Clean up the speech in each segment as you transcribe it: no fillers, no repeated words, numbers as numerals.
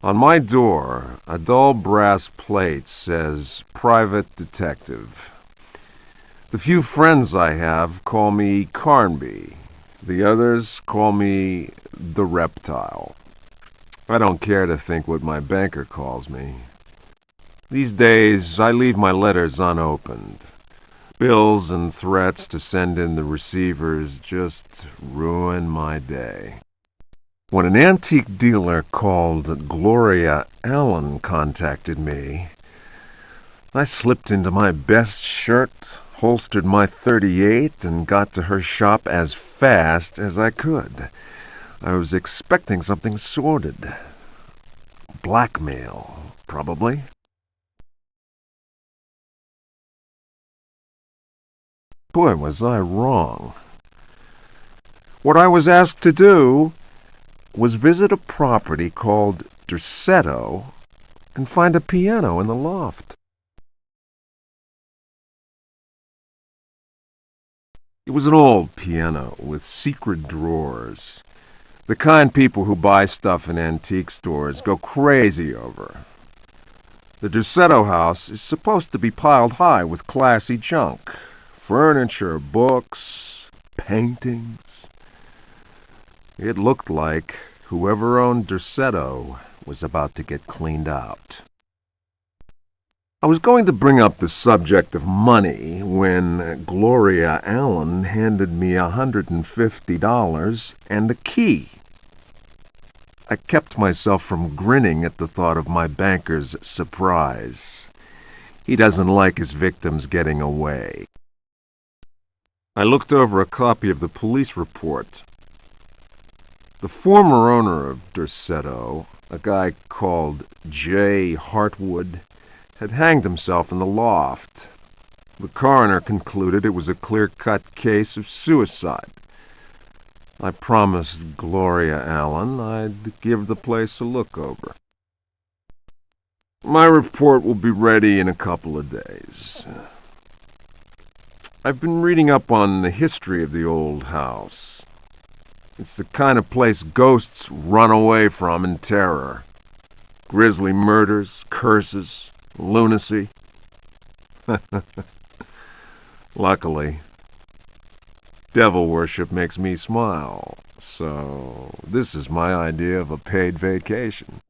On my door, a dull brass plate says Private Detective. The few friends I have call me Carnby. The others call me the Reptile. I don't care to think what my banker calls me. These days, I leave my letters unopened. Bills and threats to send in the receivers just ruin my day. When an antique dealer called Gloria Allen contacted me, I slipped into my best shirt, holstered my .38, and got to her shop as fast as I could. I was expecting something sordid. Blackmail, probably. Boy, was I wrong. What I was asked to do was visit a property called Dersetto and find a piano in the loft. It was an old piano with secret drawers. The kind people who buy stuff in antique stores go crazy over. The Dersetto house is supposed to be piled high with classy junk. Furniture, books, paintings. It looked like whoever owned Dersetto was about to get cleaned out. I was going to bring up the subject of money when Gloria Allen handed me $150 and a key. I kept myself from grinning at the thought of my banker's surprise. He doesn't like his victims getting away. I looked over a copy of the police report. The former owner of Dersetto, a guy called J. Hartwood, had hanged himself in the loft. The coroner concluded it was a clear-cut case of suicide. I promised Gloria Allen I'd give the place a look over. My report will be ready in a couple of days. I've been reading up on the history of the old house. It's the kind of place ghosts run away from in terror. Grisly murders, curses, lunacy. Luckily, devil worship makes me smile, so this is my idea of a paid vacation.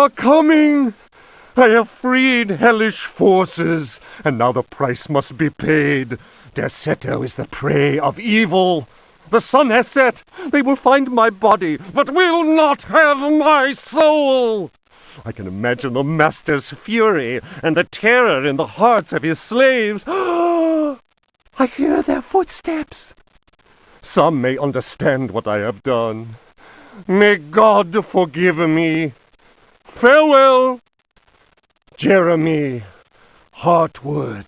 are coming! I have freed hellish forces, and now the price must be paid. Derceto is the prey of evil. The sun has set. They will find my body, but will not have my soul. I can imagine the master's fury and the terror in the hearts of his slaves. I hear their footsteps. Some may understand what I have done. May God forgive me. Farewell, Jeremy Hartwood.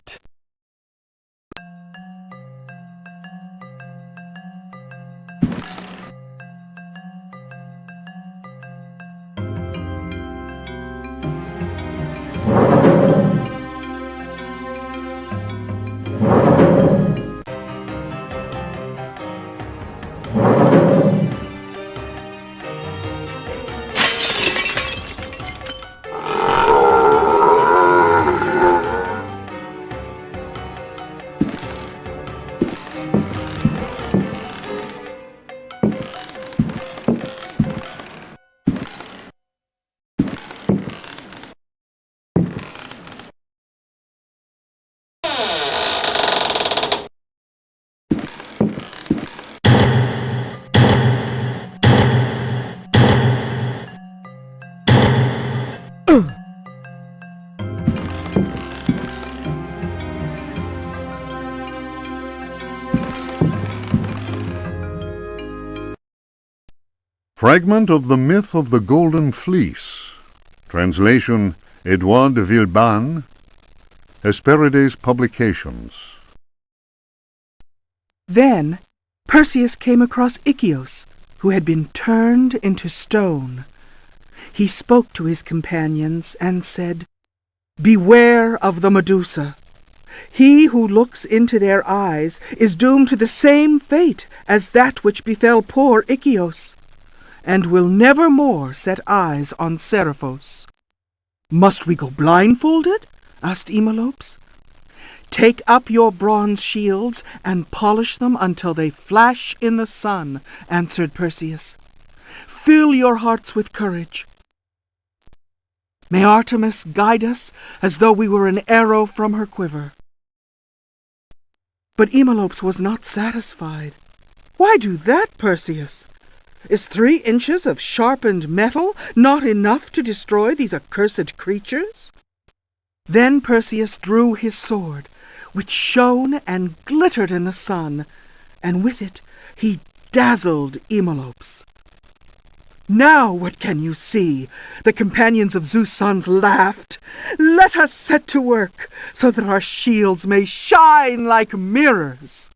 Fragment of the Myth of the Golden Fleece. Translation Edouard de Villeban. Hesperides Publications. Then Perseus came across Ichios, who had been turned into stone. He spoke to his companions and said, "Beware of the Medusa. He who looks into their eyes is doomed to the same fate as that which befell poor Ichios, and will never more set eyes on Seriphos." "Must we go blindfolded?" asked Eumolpus. "Take up your bronze shields and polish them until they flash in the sun," answered Perseus. "Fill your hearts with courage. May Artemis guide us as though we were an arrow from her quiver." But Eumolpus was not satisfied. "Why do that, Perseus? Is 3 inches of sharpened metal not enough to destroy these accursed creatures?" Then Perseus drew his sword, which shone and glittered in the sun, and with it he dazzled Eumolpus. "Now what can you see?" the companions of Zeus' sons laughed. "Let us set to work, so that our shields may shine like mirrors."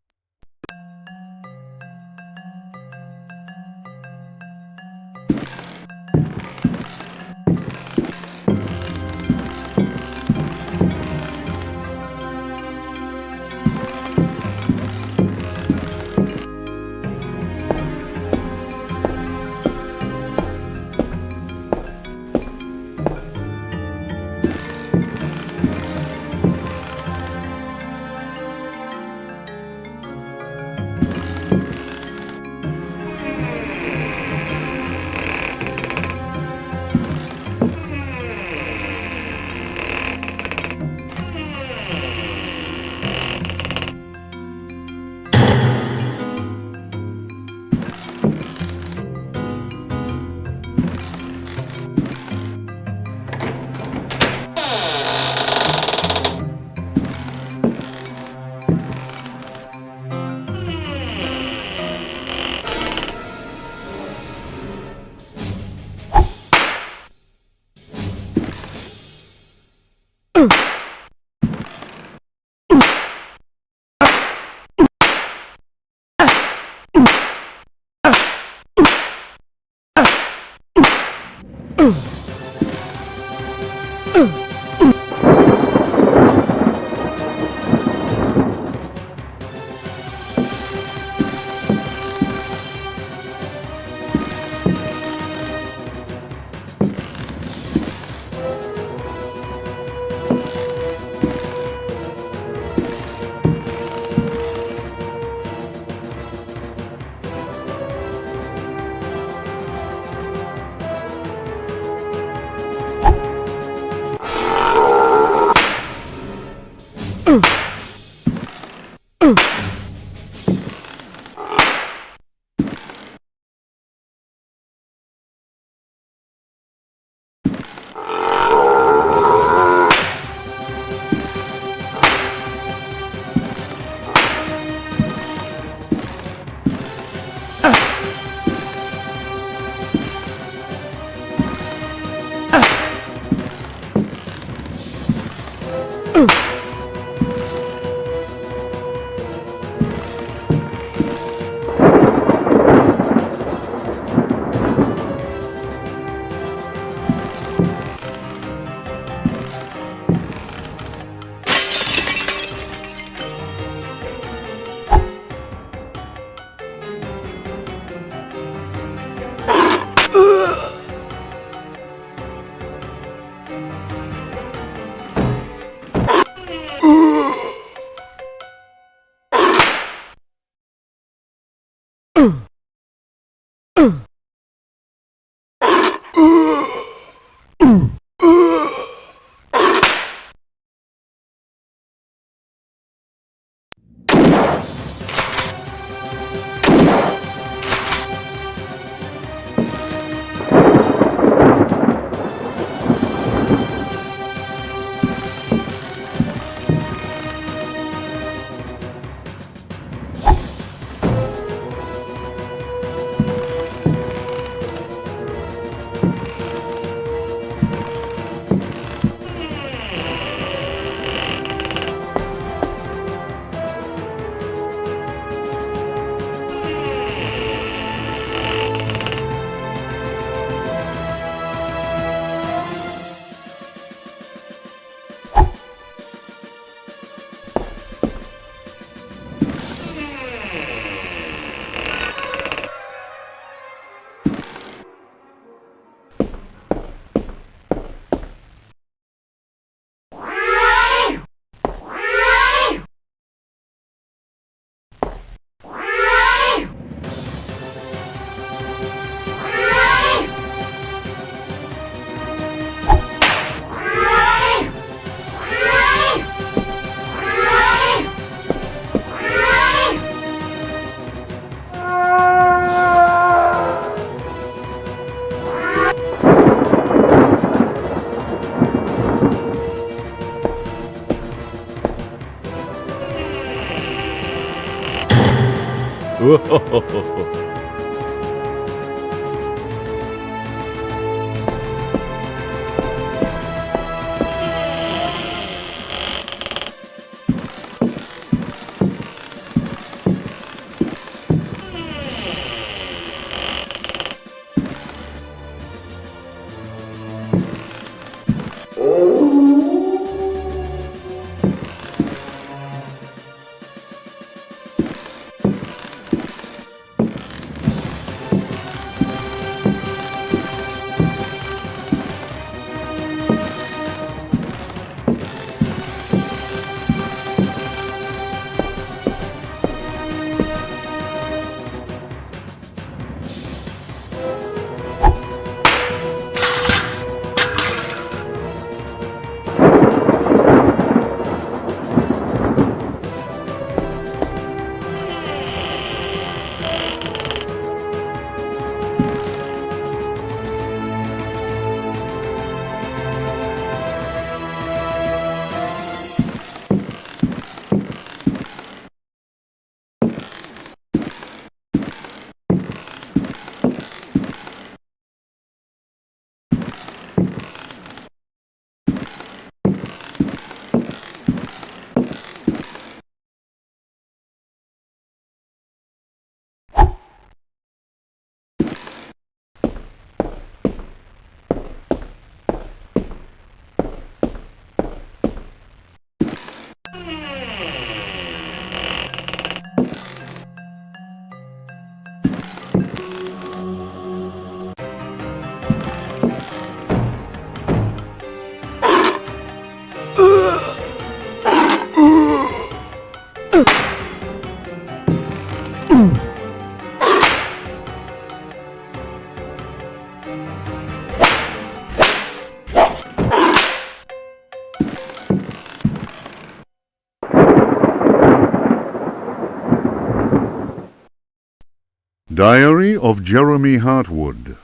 Diary of Jeremy Hartwood.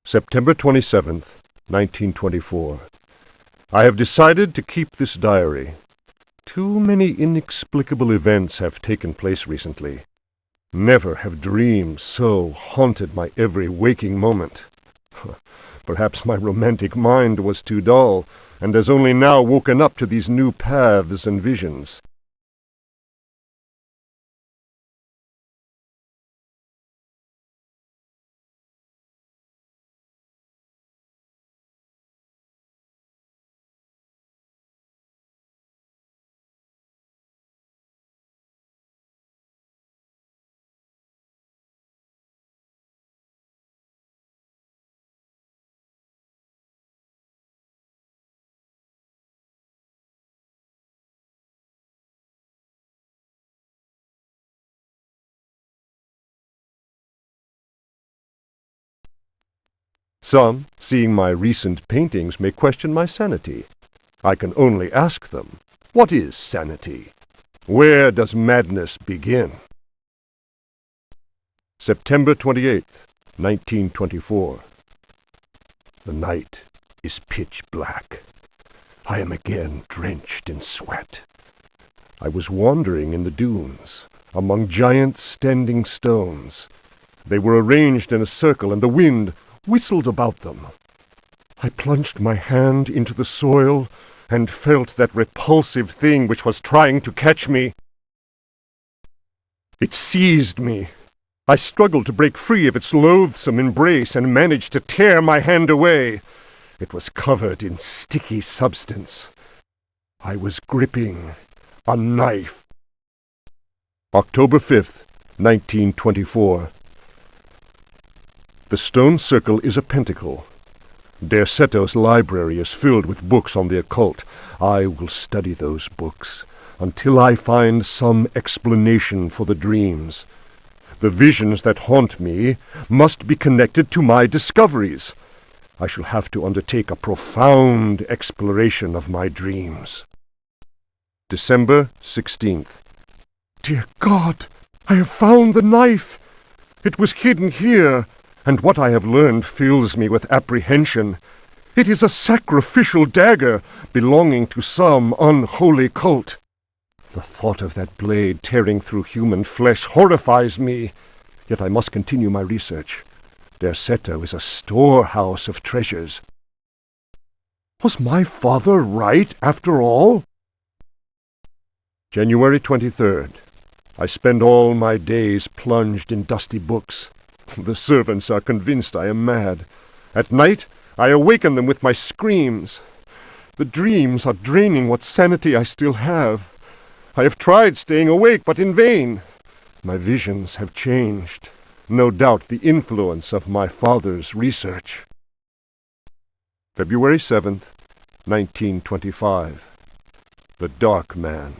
September 27th, 1924. I have decided to keep this diary. Too many inexplicable events have taken place recently. Never have dreams so haunted my every waking moment. Perhaps my romantic mind was too dull, and has only now woken up to these new paths and visions. Some, seeing my recent paintings, may question my sanity. I can only ask them, what is sanity? Where does madness begin? September 28th, 1924. The night is pitch black. I am again drenched in sweat. I was wandering in the dunes, among giant standing stones. They were arranged in a circle, and the wind whistled about them. I plunged my hand into the soil and felt that repulsive thing which was trying to catch me. It seized me. I struggled to break free of its loathsome embrace and managed to tear my hand away. It was covered in sticky substance. I was gripping a knife. October 5th, 1924. The stone circle is a pentacle. Derceto's library is filled with books on the occult. I will study those books until I find some explanation for the dreams. The visions that haunt me must be connected to my discoveries. I shall have to undertake a profound exploration of my dreams. December 16th. Dear God, I have found the knife. It was hidden here, and what I have learned fills me with apprehension. It is a sacrificial dagger belonging to some unholy cult. The thought of that blade tearing through human flesh horrifies me, yet I must continue my research. Derceto is a storehouse of treasures. Was my father right, after all? January 23rd. I spend all my days plunged in dusty books. The servants are convinced I am mad. At night, I awaken them with my screams. The dreams are draining what sanity I still have. I have tried staying awake, but in vain. My visions have changed. No doubt the influence of my father's research. February 7th, 1925. The Dark Man,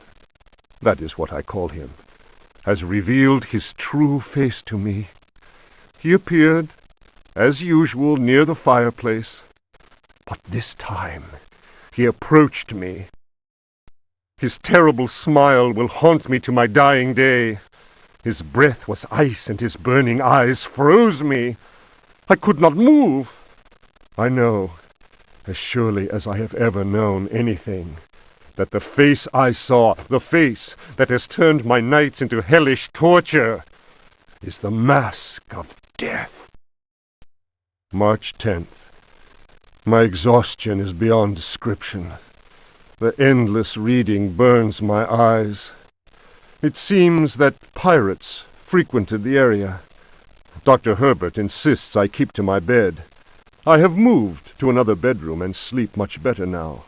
that is what I call him, has revealed his true face to me. He appeared, as usual, near the fireplace, but this time he approached me. His terrible smile will haunt me to my dying day. His breath was ice, and his burning eyes froze me. I could not move. I know, as surely as I have ever known anything, that the face I saw, the face that has turned my nights into hellish torture, is the mask of death. March 10th. My exhaustion is beyond description. The endless reading burns my eyes. It seems that pirates frequented the area. Dr. Herbert insists I keep to my bed. I have moved to another bedroom and sleep much better now.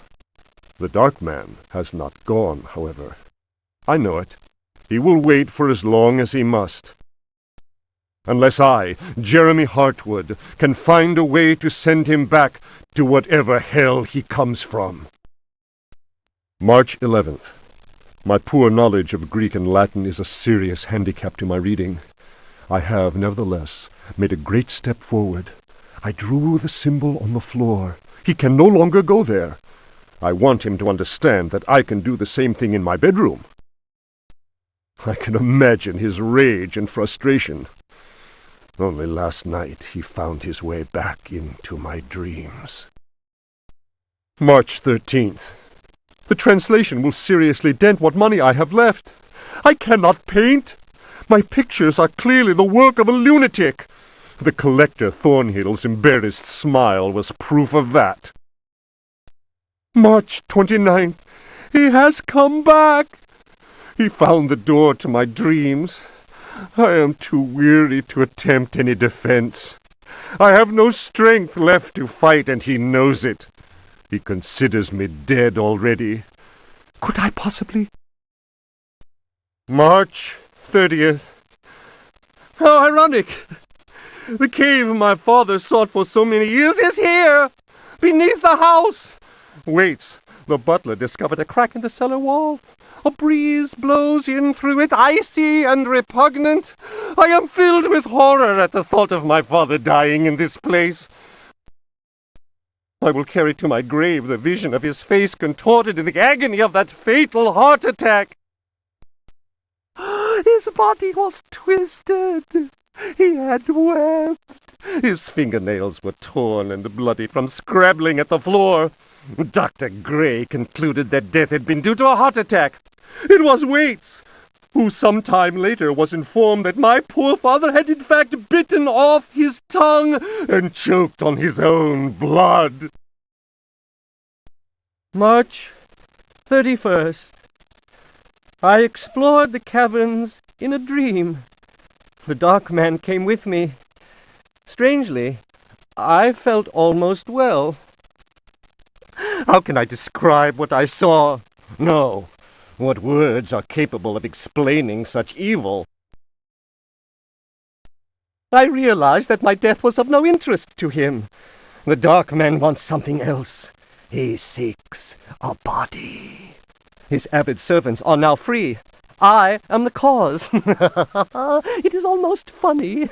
The Dark Man has not gone, however. I know it. He will wait for as long as he must. Unless I, Jeremy Hartwood, can find a way to send him back to whatever hell he comes from. March 11th. My poor knowledge of Greek and Latin is a serious handicap to my reading. I have, nevertheless, made a great step forward. I drew the symbol on the floor. He can no longer go there. I want him to understand that I can do the same thing in my bedroom. I can imagine his rage and frustration. Only last night he found his way back into my dreams. March 13th. The translation will seriously dent what money I have left. I cannot paint. My pictures are clearly the work of a lunatic. The collector Thornhill's embarrassed smile was proof of that. March 29th. He has come back. He found the door to my dreams. I am too weary to attempt any defense. I have no strength left to fight, and he knows it. He considers me dead already. Could I possibly? March 30th. How ironic! The cave my father sought for so many years is here, beneath the house. Waits. The butler discovered a crack in the cellar wall. A breeze blows in through it, icy and repugnant. I am filled with horror at the thought of my father dying in this place. I will carry to my grave the vision of his face contorted in the agony of that fatal heart attack. His body was twisted. He had wept. His fingernails were torn and bloody from scrabbling at the floor. Dr. Gray concluded that death had been due to a heart attack. It was Waits, who some time later was informed that my poor father had in fact bitten off his tongue and choked on his own blood. March 31st. I explored the caverns in a dream. The dark man came with me. Strangely, I felt almost well. How can I describe what I saw? No. What words are capable of explaining such evil? I realized that my death was of no interest to him. The dark man wants something else. He seeks a body. His avid servants are now free. I am the cause. It is almost funny.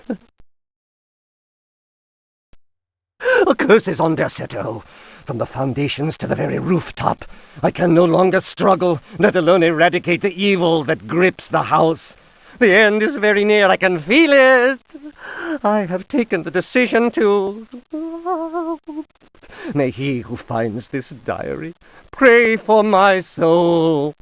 Curses on Derceto! From the foundations to the very rooftop, I can no longer struggle, let alone eradicate the evil that grips the house. The end is very near, I can feel it. I have taken the decision to... May he who finds this diary pray for my soul.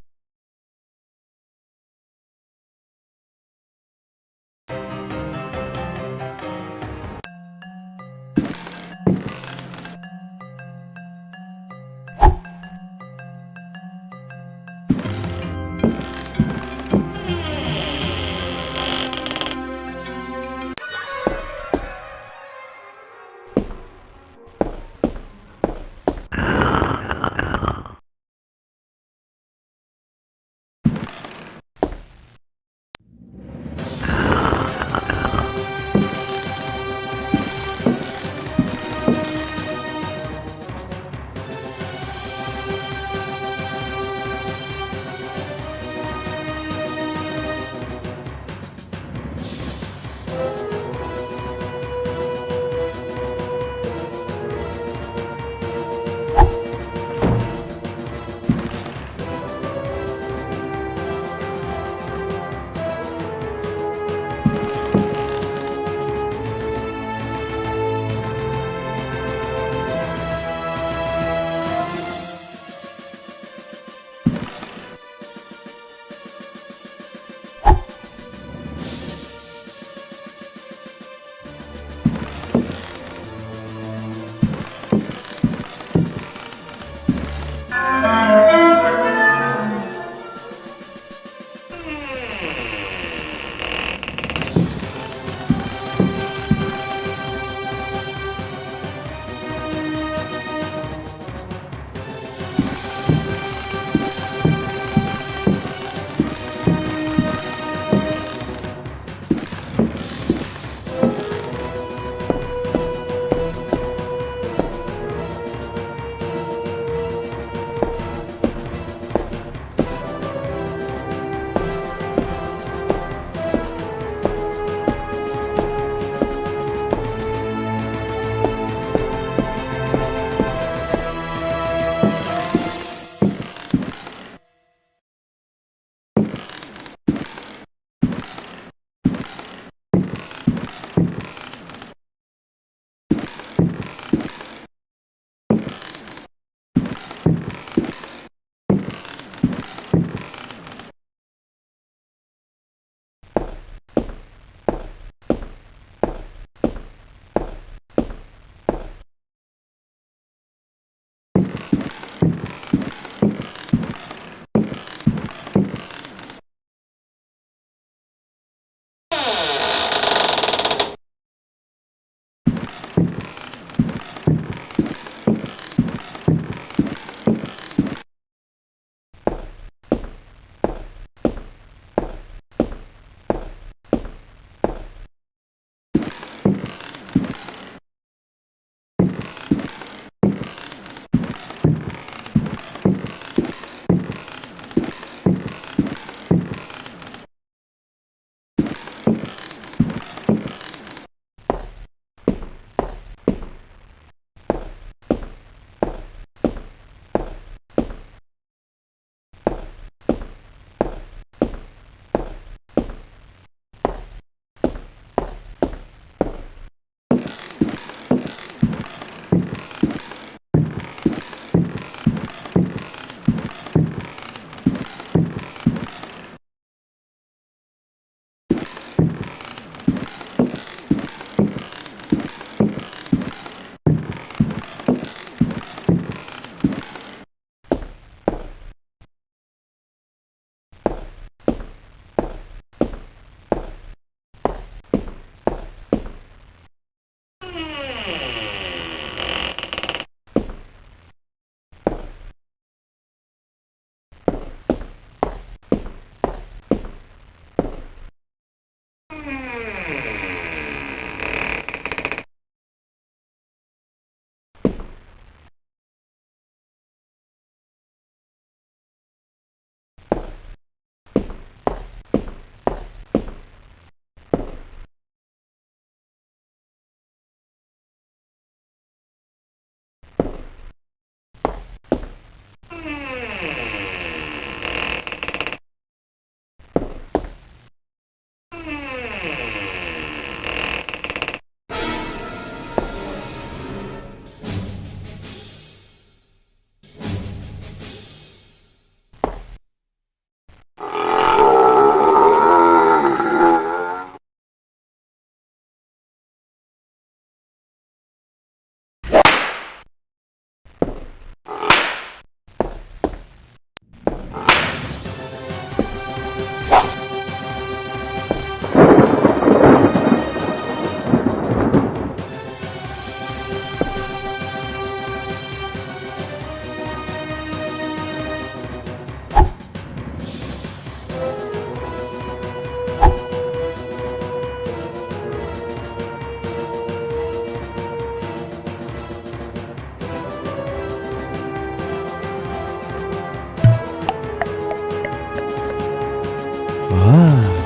Ah.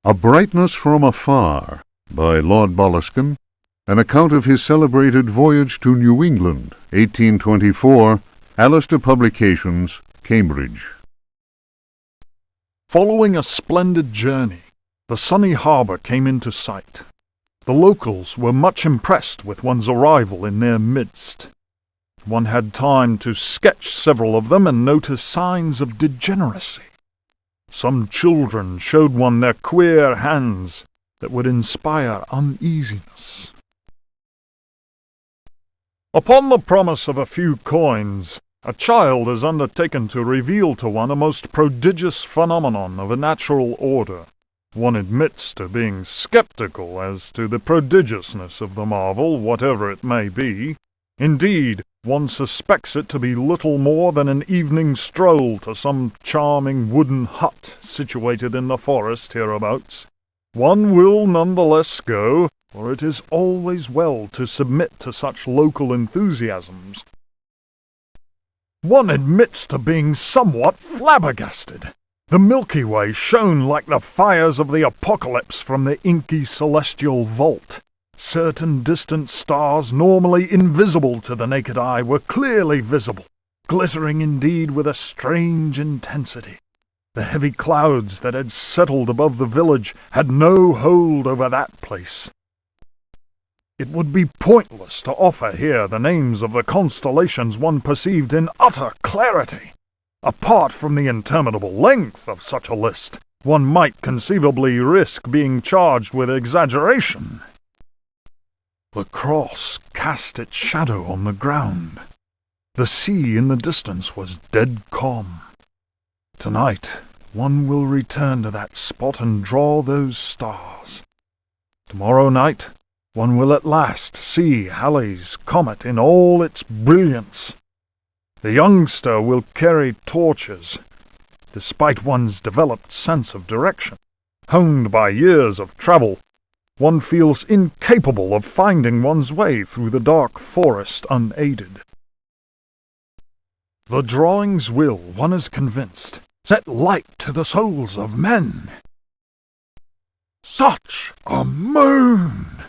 A Brightness from Afar by Lord Boleskine, an account of his celebrated voyage to New England, 1824, Alistair Publications, Cambridge. Following a splendid journey, the sunny harbour came into sight. The locals were much impressed with one's arrival in their midst. One had time to sketch several of them and notice signs of degeneracy. Some children showed one their queer hands that would inspire uneasiness. Upon the promise of a few coins, a child is undertaken to reveal to one a most prodigious phenomenon of a natural order. One admits to being skeptical as to the prodigiousness of the marvel, whatever it may be. Indeed, one suspects it to be little more than an evening stroll to some charming wooden hut situated in the forest hereabouts. One will none the less go, for it is always well to submit to such local enthusiasms. One admits to being somewhat flabbergasted. The Milky Way shone like the fires of the apocalypse from the inky celestial vault. Certain distant stars, normally invisible to the naked eye, were clearly visible, glittering indeed with a strange intensity. The heavy clouds that had settled above the village had no hold over that place. It would be pointless to offer here the names of the constellations one perceived in utter clarity. Apart from the interminable length of such a list, one might conceivably risk being charged with exaggeration. The cross cast its shadow on the ground. The sea in the distance was dead calm. Tonight, one will return to that spot and draw those stars. Tomorrow night, one will at last see Halley's comet in all its brilliance. The youngster will carry torches, despite one's developed sense of direction. Honed by years of travel, one feels incapable of finding one's way through the dark forest unaided. The drawings will, one is convinced, set light to the souls of men. Such a moon!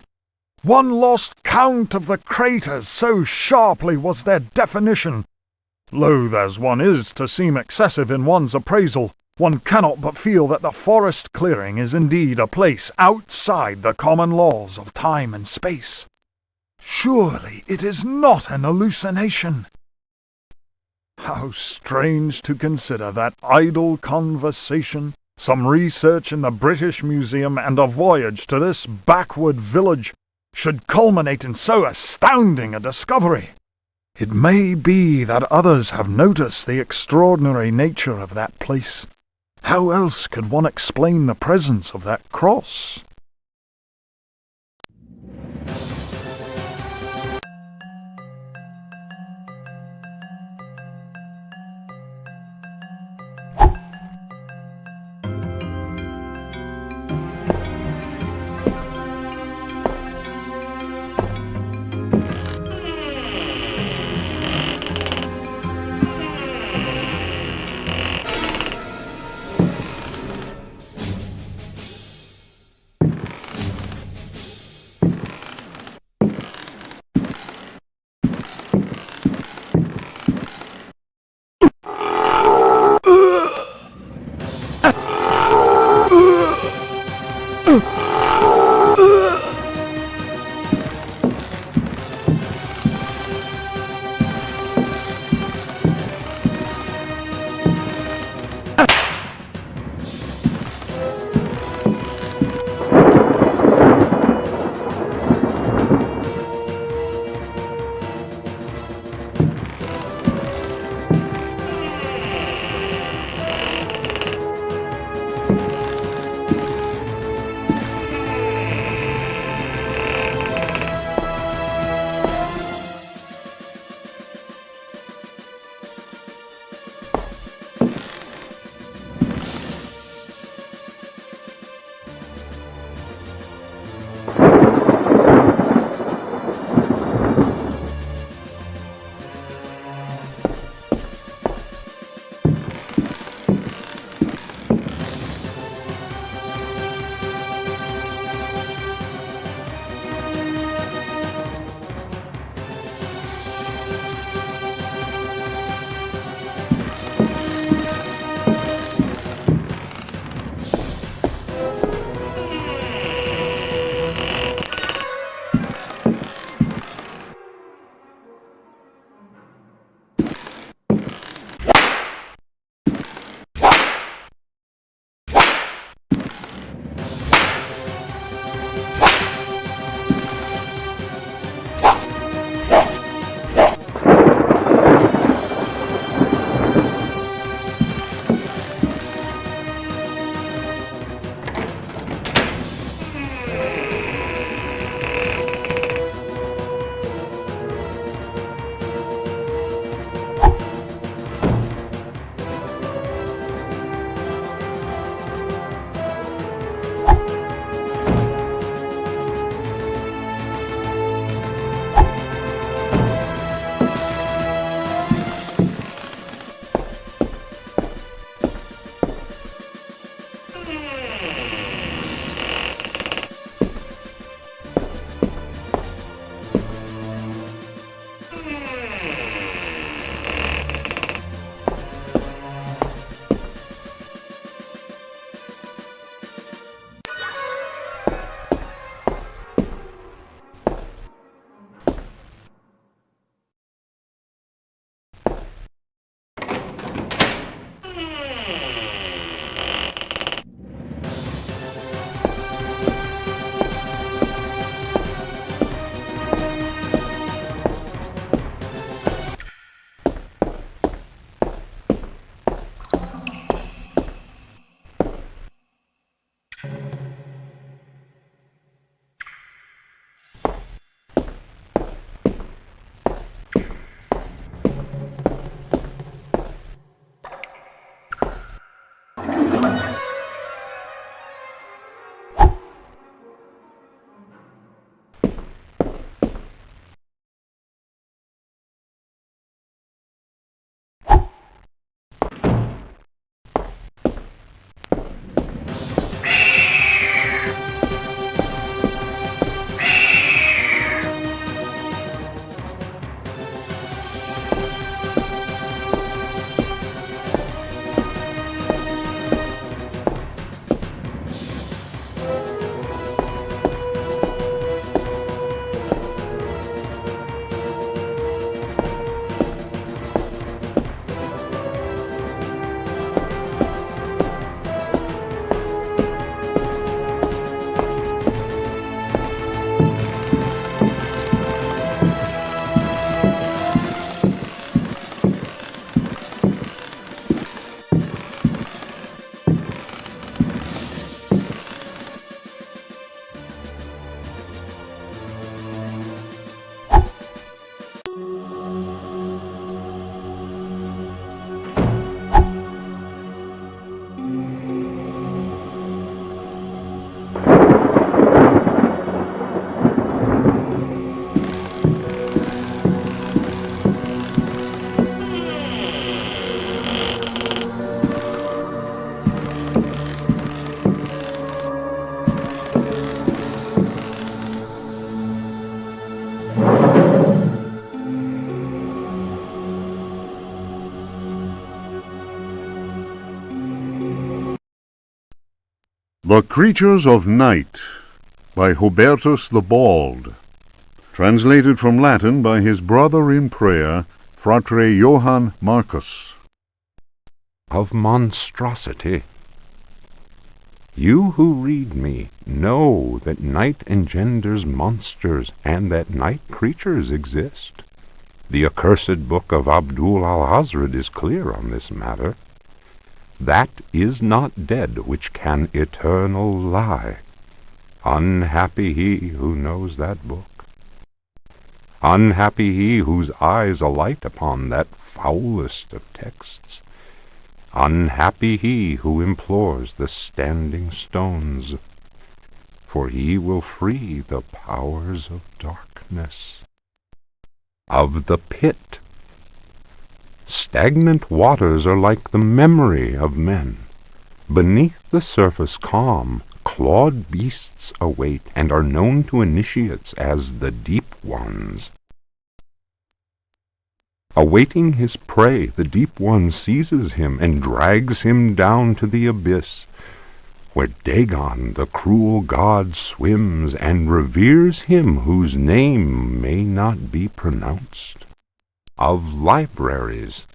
One lost count of the craters, so sharply was their definition. Loath as one is to seem excessive in one's appraisal, one cannot but feel that the forest clearing is indeed a place outside the common laws of time and space. Surely it is not an hallucination. How strange to consider that idle conversation, some research in the British Museum, and a voyage to this backward village should culminate in so astounding a discovery. It may be that others have noticed the extraordinary nature of that place. How else could one explain the presence of that cross? The Creatures of Night by Hubertus the Bald. Translated from Latin by his brother in prayer, Fratre Johann Marcus. Of monstrosity. You who read me know that night engenders monsters, and that night creatures exist. The accursed book of Abdul al-Hazred is clear on this matter. That is not dead which can eternal lie. Unhappy he who knows that book. Unhappy he whose eyes alight upon that foulest of texts. Unhappy he who implores the standing stones, for he will free the powers of darkness. Of the pit. Stagnant waters are like the memory of men. Beneath the surface calm, clawed beasts await, and are known to initiates as the deep ones. Awaiting his prey, the deep one seizes him and drags him down to the abyss, where Dagon, the cruel god, swims and reveres him whose name may not be pronounced. Of libraries.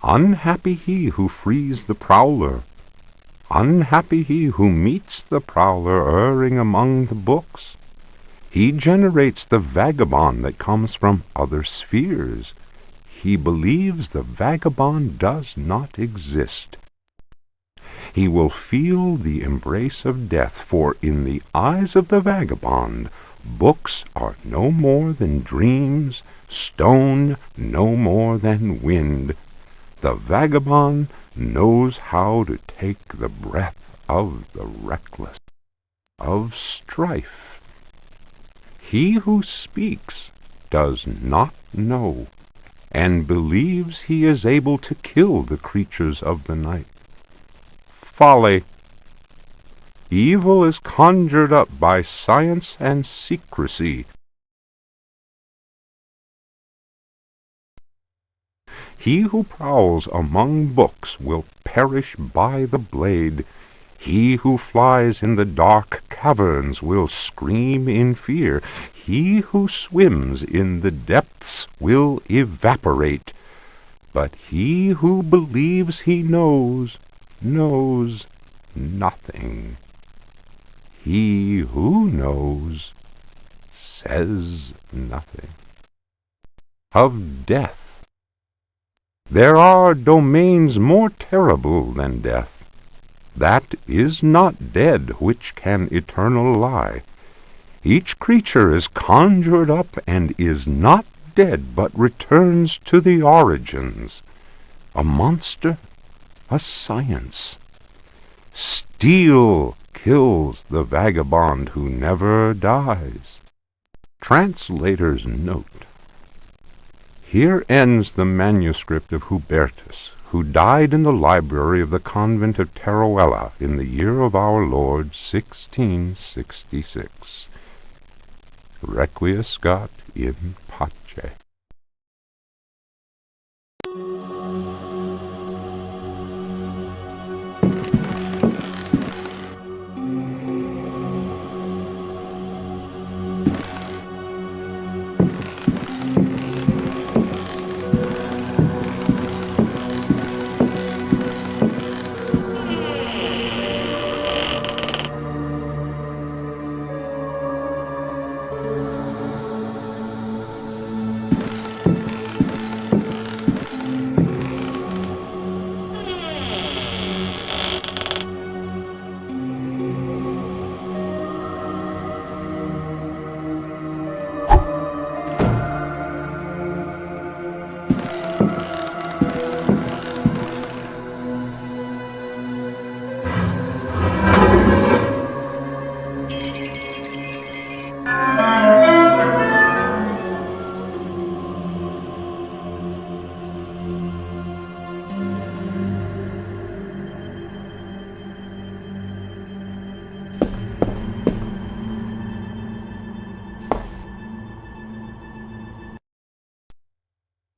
Unhappy he who frees the prowler. Unhappy he who meets the prowler erring among the books. He generates the vagabond that comes from other spheres. He believes the vagabond does not exist. He will feel the embrace of death, for in the eyes of the vagabond, books are no more than dreams, stone no more than wind. The vagabond knows how to take the breath of the reckless. Of strife. He who speaks does not know, and believes he is able to kill the creatures of the night. Folly. Evil is conjured up by science and secrecy. He who prowls among books will perish by the blade. He who flies in the dark caverns will scream in fear. He who swims in the depths will evaporate. But he who believes he knows nothing. He who knows says nothing. Of death. There are domains more terrible than death. That is not dead which can eternal lie. Each creature is conjured up and is not dead, but returns to the origins. A monster, a science. Steel kills the vagabond who never dies. Translator's note. Here ends the manuscript of Hubertus, who died in the library of the convent of Teruel in the year of our Lord 1666. Requiescat in pace.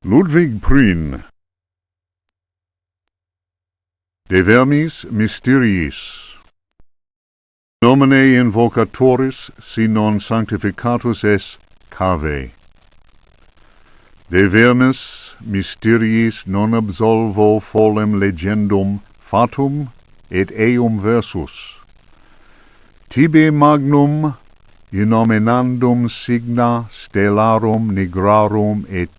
Ludwig Prien. De vermis mysteriis. Nomine invocatoris, si non sanctificatus es, cave. De vernis mysteriis non absolvo folem legendum fatum et eum versus. Tibi magnum innominandum signa stellarum nigrarum et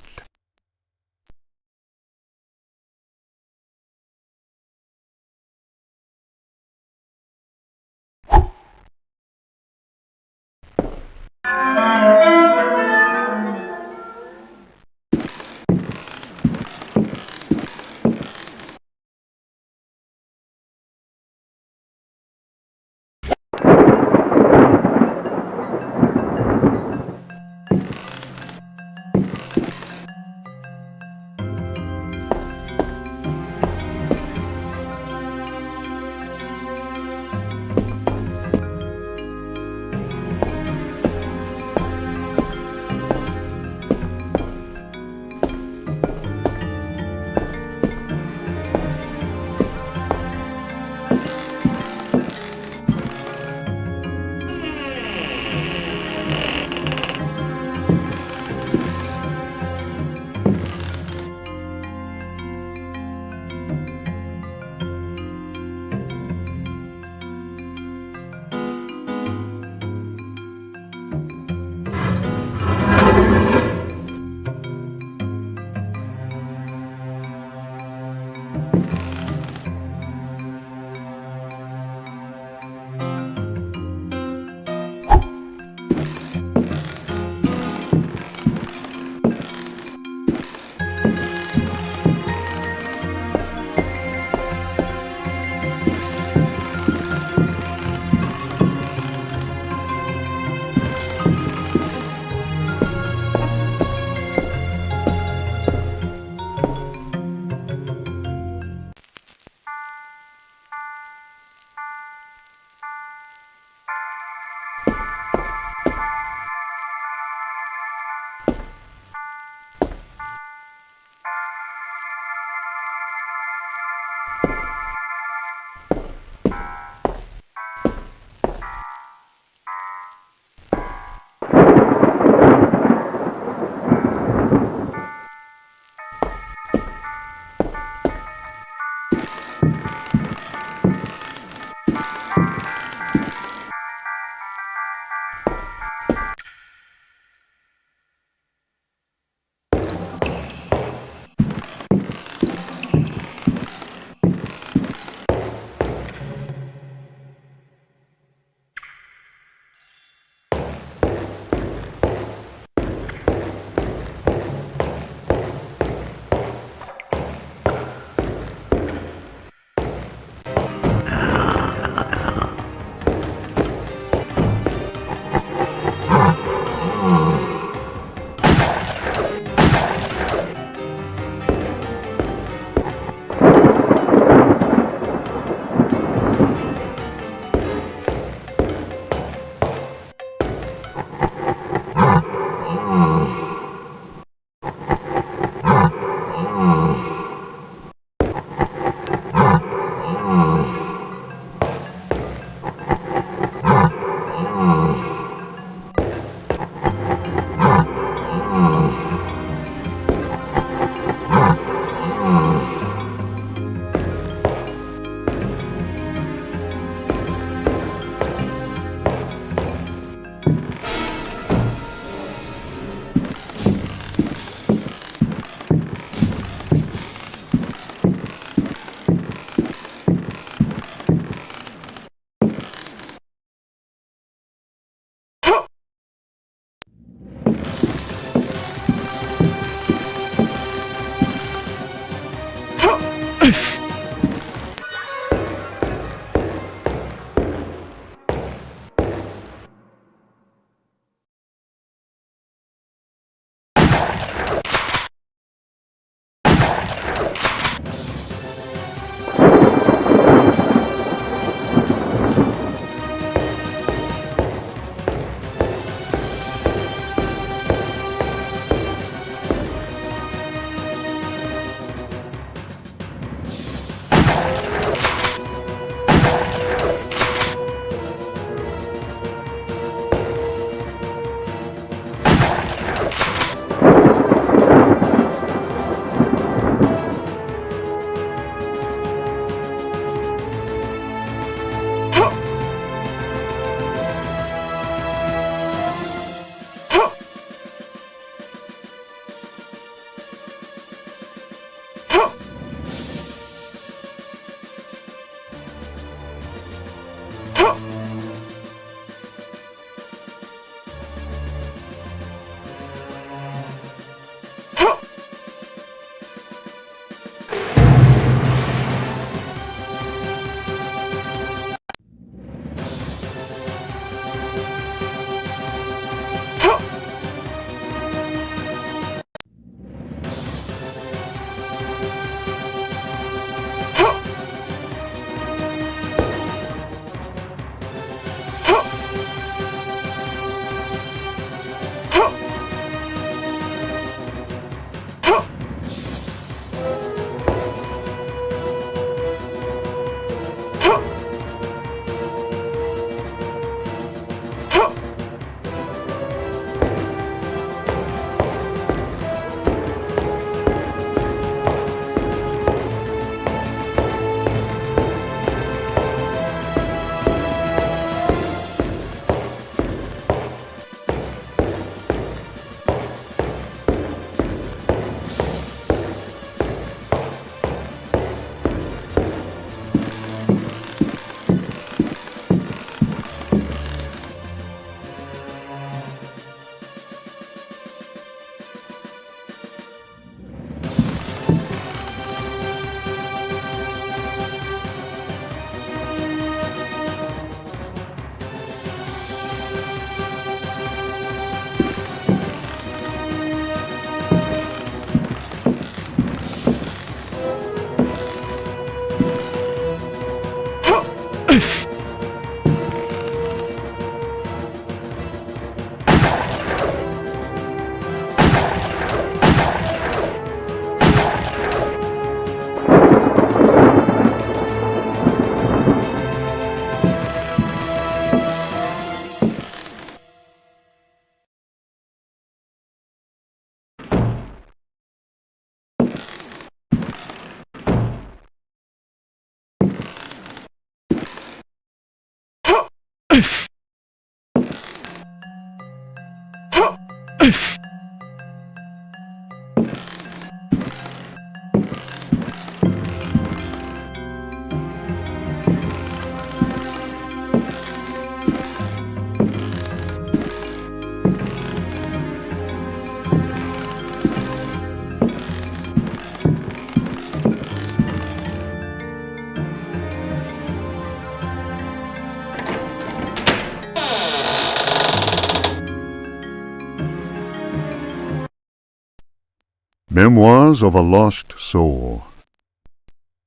Memoirs of a Lost Soul.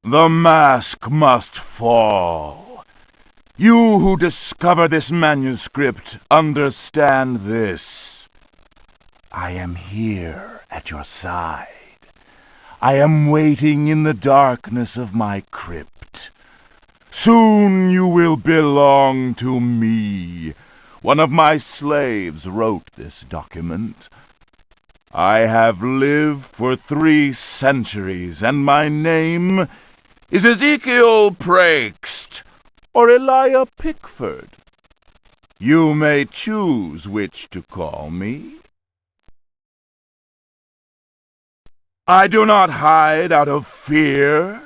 The mask must fall. You who discover this manuscript, understand this. I am here at your side. I am waiting in the darkness of my crypt. Soon you will belong to me. One of my slaves wrote this document. I have lived for 3 centuries, and my name is Ezekiel Prext, or Elijah Pickford. You may choose which to call me. I do not hide out of fear.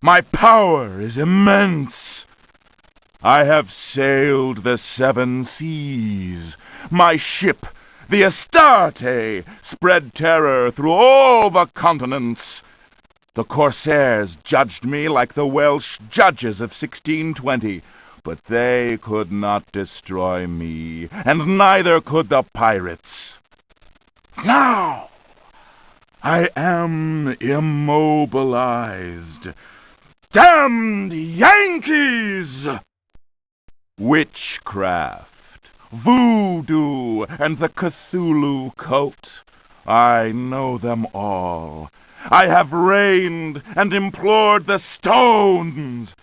My power is immense. I have sailed the 7 seas. My ship, the Astarte, spread terror through all the continents. The corsairs judged me like the Welsh judges of 1620, but they could not destroy me, and neither could the pirates. Now I am immobilized. Damned Yankees! Witchcraft, voodoo, and the Cthulhu cult. I know them all. I have reigned and implored the stones.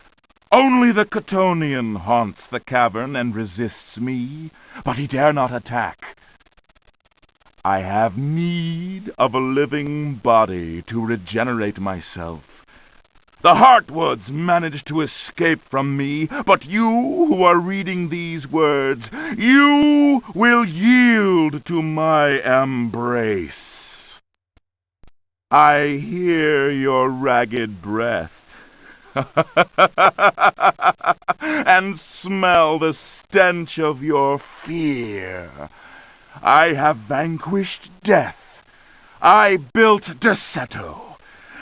Only the Chthonian haunts the cavern and resists me, but he dare not attack. I have need of a living body to regenerate myself. The Heartwoods managed to escape from me, but you who are reading these words, you will yield to my embrace. I hear your ragged breath and smell the stench of your fear. I have vanquished death. I built Deseto.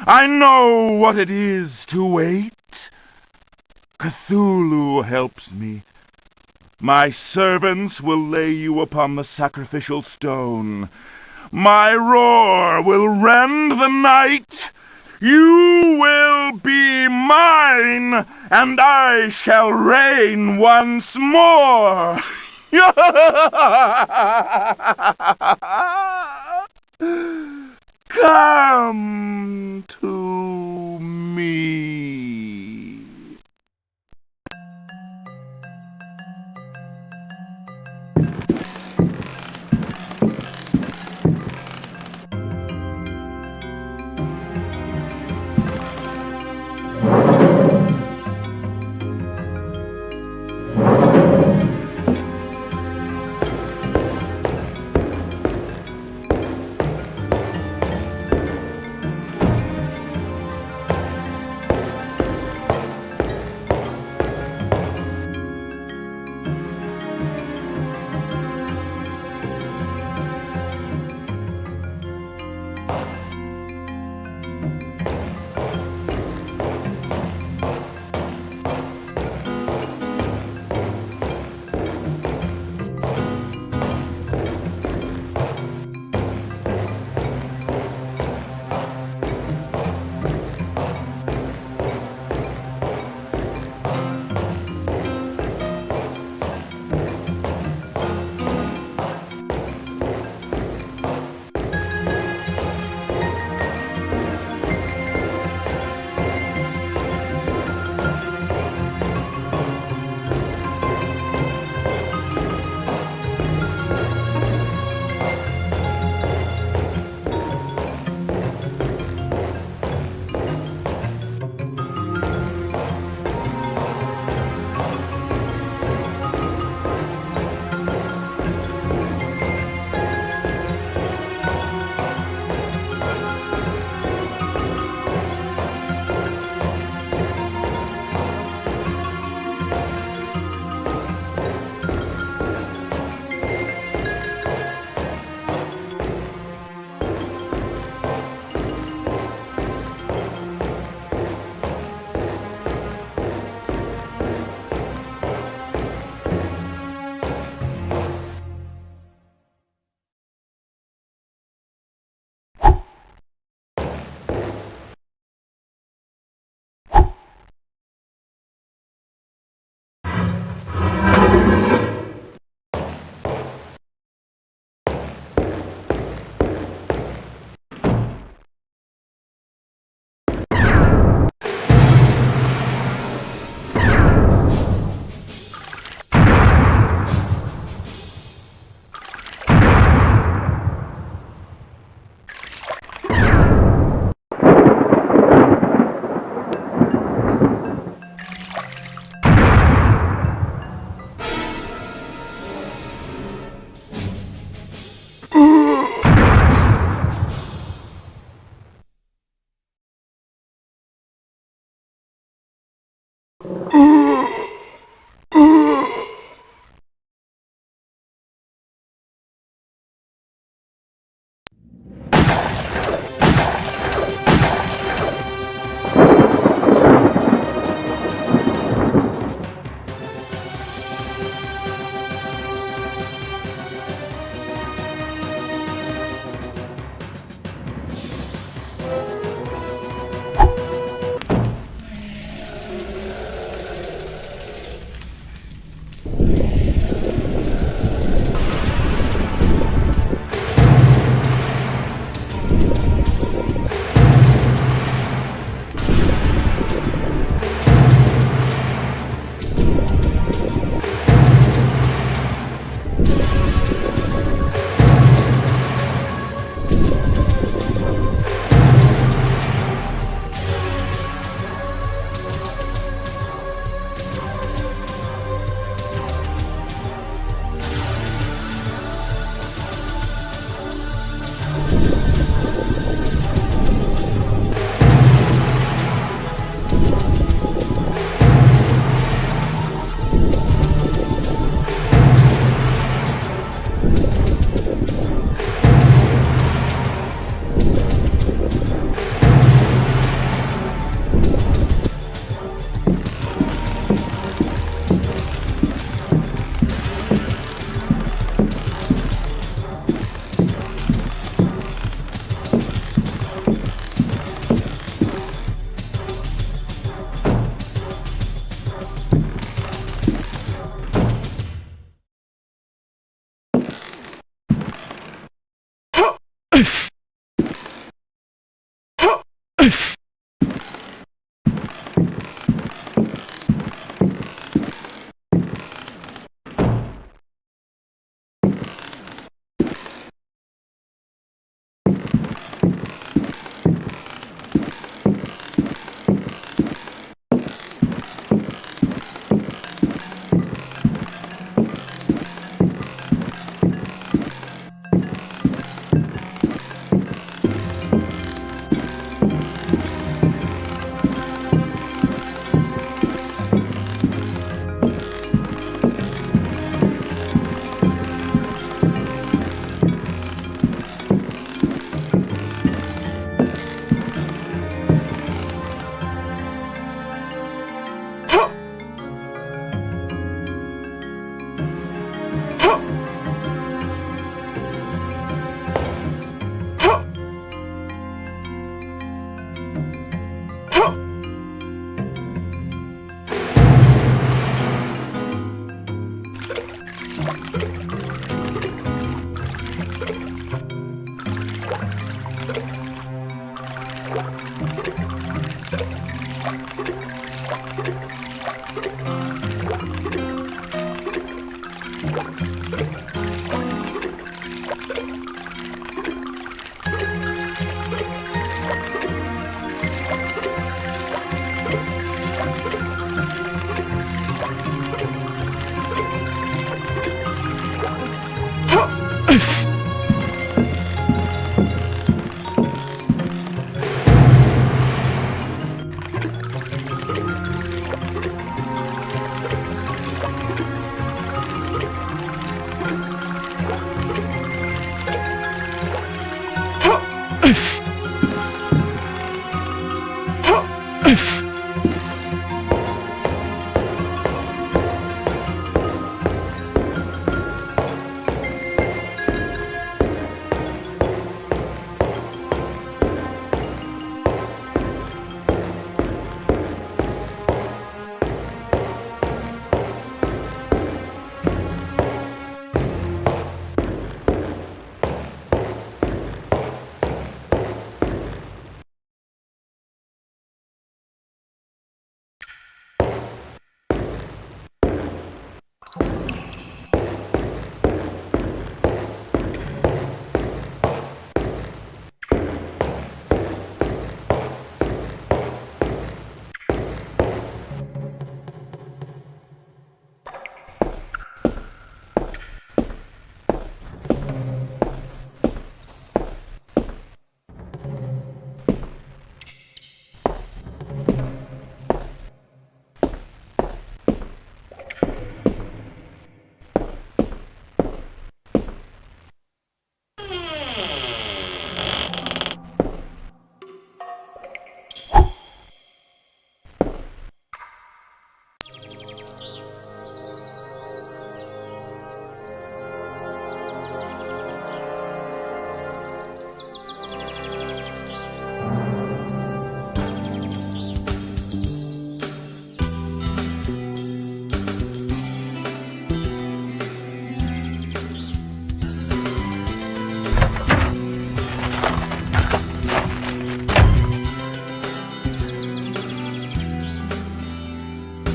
I know what it is to wait. Cthulhu helps me. My servants will lay you upon the sacrificial stone. My roar will rend the night. You will be mine, and I shall reign once more. Come to me.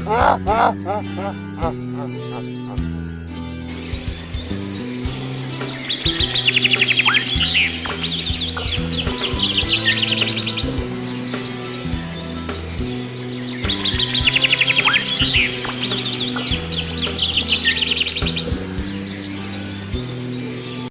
Ha ha ha ha ha ha ha.